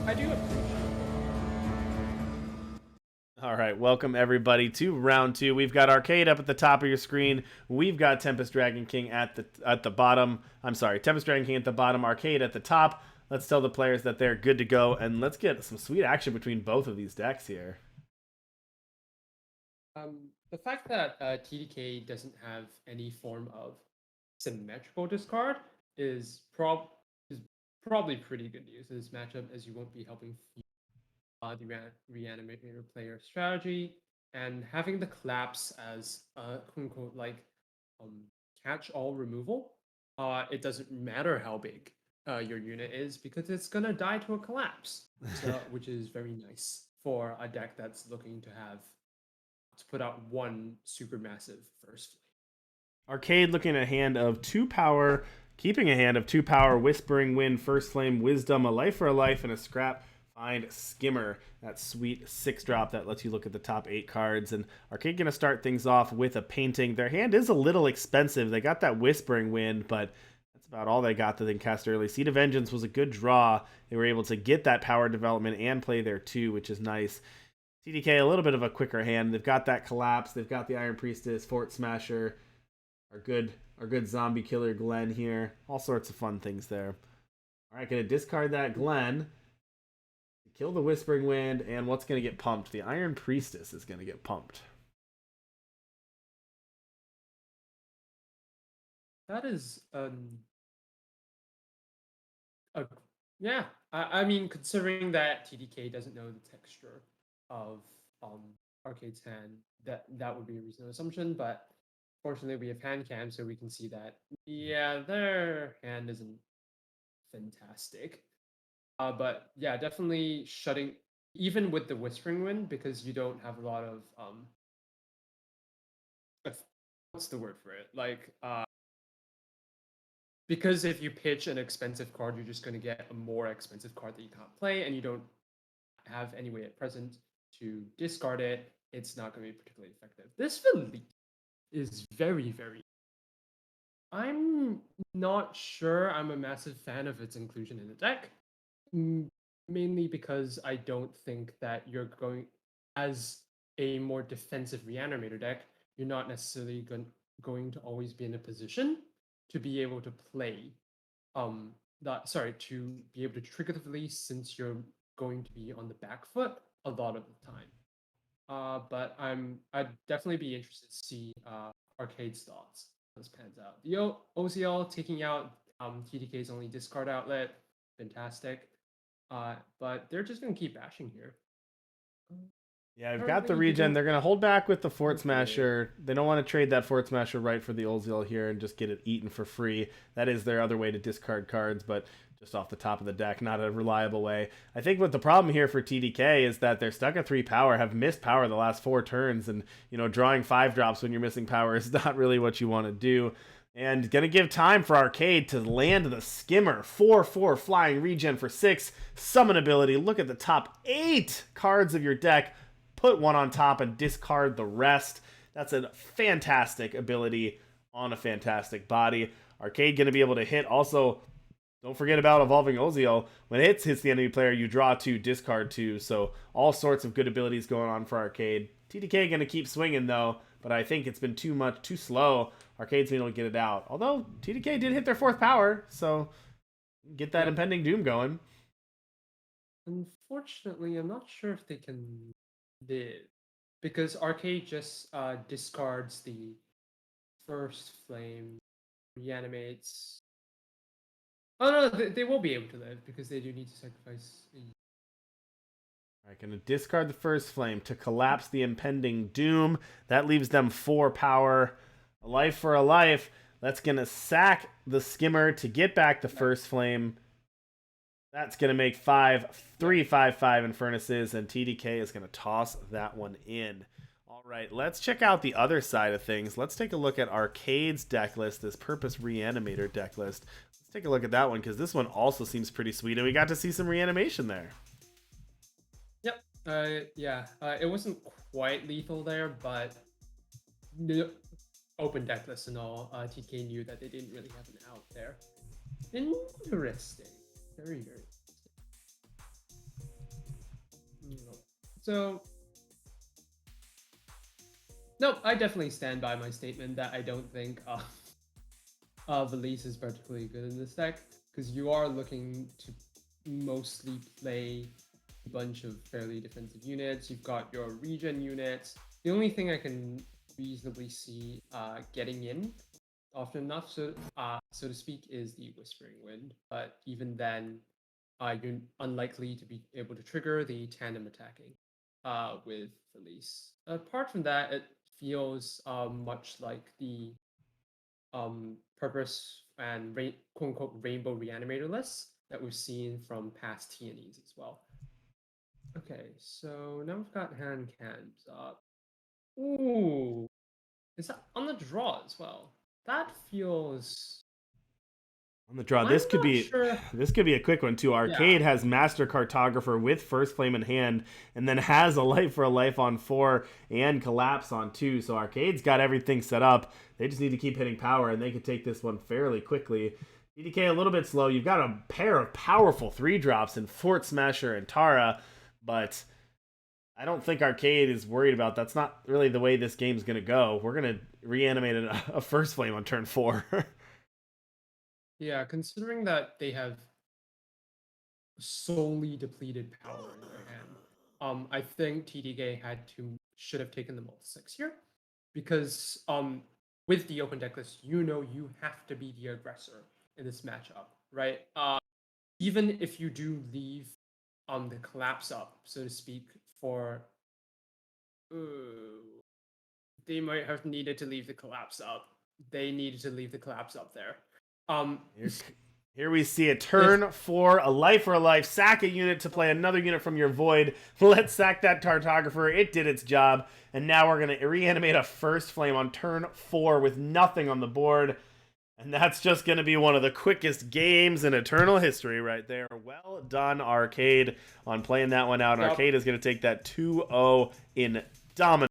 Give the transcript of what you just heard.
I do appreciate. All right, welcome everybody to round two. We've got Arcade up at the top of your screen. We've got TempestDragonKing at the bottom. I'm sorry, TempestDragonKing at the bottom, Arcade at the top. Let's tell the players that they're good to go, and let's get some sweet action between both of these decks here. The fact that TDK doesn't have any form of symmetrical discard is is probably pretty good news in this matchup, as you won't be helping the reanimator player strategy, and having the collapse as quote unquote like um, catch all removal. It doesn't matter how big your unit is because it's gonna die to a collapse, so which is very nice for a deck that's looking to have to put out one supermassive first flame. Arcade looking at a hand of 2 power, keeping a hand of 2 power, Whispering Wind, First Flame, Wisdom, a life for a life, and a scrap. Find Skimmer, that sweet 6-drop that lets you look at the top 8 cards. And Arcade going to start things off with a painting. Their hand is a little expensive. They got that Whispering Wind, but that's about all they got that they cast early. Seed of Vengeance was a good draw. They were able to get that power development and play their 2, which is nice. TDK, a little bit of a quicker hand. They've got that Collapse. They've got the Iron Priestess, Fort Smasher, our good zombie killer Glenn here. All sorts of fun things there. All right, going to discard that Glenn. Kill the Whispering Wind, and what's going to get pumped? The Iron Priestess is going to get pumped. That is a yeah. I mean, considering that TDK doesn't know the texture of Arcade's hand, that would be a reasonable assumption. But fortunately, we have hand cam, so we can see that yeah, their hand isn't fantastic. But yeah, definitely shutting even with the Whispering Wind because you don't have a lot of what's the word for it? Like because if you pitch an expensive card, you're just going to get a more expensive card that you can't play, and you don't have any way at present to discard it. It's not going to be particularly effective. This Philippe is very, very. I'm not sure I'm a massive fan of its inclusion in the deck, mainly because I don't think that you're going as a more defensive reanimator deck. You're not necessarily going to always be in a position to be able to play to be able to trigger the release since you're going to be on the back foot a lot of the time. But I'd definitely be interested to see Arcade's thoughts how this pans out. The OCL taking out TDK's only discard outlet, fantastic. But they're just gonna keep bashing here. Yeah, I've got the regen. They're going to hold back with the Fort Smasher. They don't want to trade that Fort Smasher right for the Olzil here and just get it eaten for free. That is their other way to discard cards, but just off the top of the deck, not a reliable way. I think what the problem here for TDK is that they're stuck at 3 power, have missed power the last 4 turns, and drawing 5 drops when you're missing power is not really what you want to do. And gonna give time for Arcade to land the Skimmer. 4/4 flying regen for 6. Summon ability. Look at the top 8 cards of your deck. Put one on top and discard the rest. That's a fantastic ability on a fantastic body. Arcade going to be able to hit. Also, don't forget about Evolving Ozio. When it hits the enemy player, you draw 2, discard 2. So all sorts of good abilities going on for Arcade. TDK going to keep swinging, though, but I think it's been too slow. Arcade's been able to get it out. Although, TDK did hit their 4th power, so get that impending doom going. Unfortunately, I'm not sure if they can because Arcade just discards the first flame, reanimates. Oh no, they will be able to live because they do need to sacrifice. Alright, gonna discard the first flame to collapse the impending doom. That leaves them 4 power. A life for a life. That's gonna sack the Skimmer to get back the first flame. That's going to make 3/5/5 Infernuses, and TDK is going to toss that one in. All right, let's check out the other side of things. Let's take a look at Arcade's deck list, this Purpose Reanimator deck list. Let's take a look at that one, because this one also seems pretty sweet, and we got to see some reanimation there. Yep. Yeah. It wasn't quite lethal there, but open deck list and all, TK knew that they didn't really have an out there. Interesting. Very, very interesting. So, no, I definitely stand by my statement that I don't think Valise is particularly good in this deck, because you are looking to mostly play a bunch of fairly defensive units. You've got your regen units. The only thing I can reasonably see getting in often enough, so to speak, is the Whispering Wind. But even then, you're unlikely to be able to trigger the tandem attacking with Felice. Apart from that, it feels much like the purpose and quote unquote rainbow reanimator lists that we've seen from past TNEs as well. Okay, so now we've got hand cans up. Ooh, is that on the draw as well? That feels On the draw, I'm not sure. this could be a quick one too. Arcade has Master Cartographer with First Flame in hand, and then has a Life for a Life on 4 and Collapse on 2. So Arcade's got everything set up. They just need to keep hitting power, and they can take this one fairly quickly. TDK a little bit slow. You've got a pair of powerful 3-drops in Fort Smasher and Tara, but I don't think Arcade is worried about that's not really the way this game's going to go. We're going to reanimate a First Flame on turn 4. Yeah, considering that they have solely depleted power in their hand, I think TDK should have taken the Mult 6 here, because with the open deck list, you have to be the aggressor in this matchup, right? Even if you do leave the collapse up, so to speak, for they might have needed to leave the collapse up. They needed to leave the collapse up there. Here we see a turn for a Life for a Life. Sack a unit to play another unit from your void. Let's sack that Cartographer. It did its job. And now we're going to reanimate a First Flame on turn 4 with nothing on the board. And that's just going to be one of the quickest games in Eternal history right there. Well done, Arcade, on playing that one out. Yep. Arcade is going to take that 2-0 in dominance.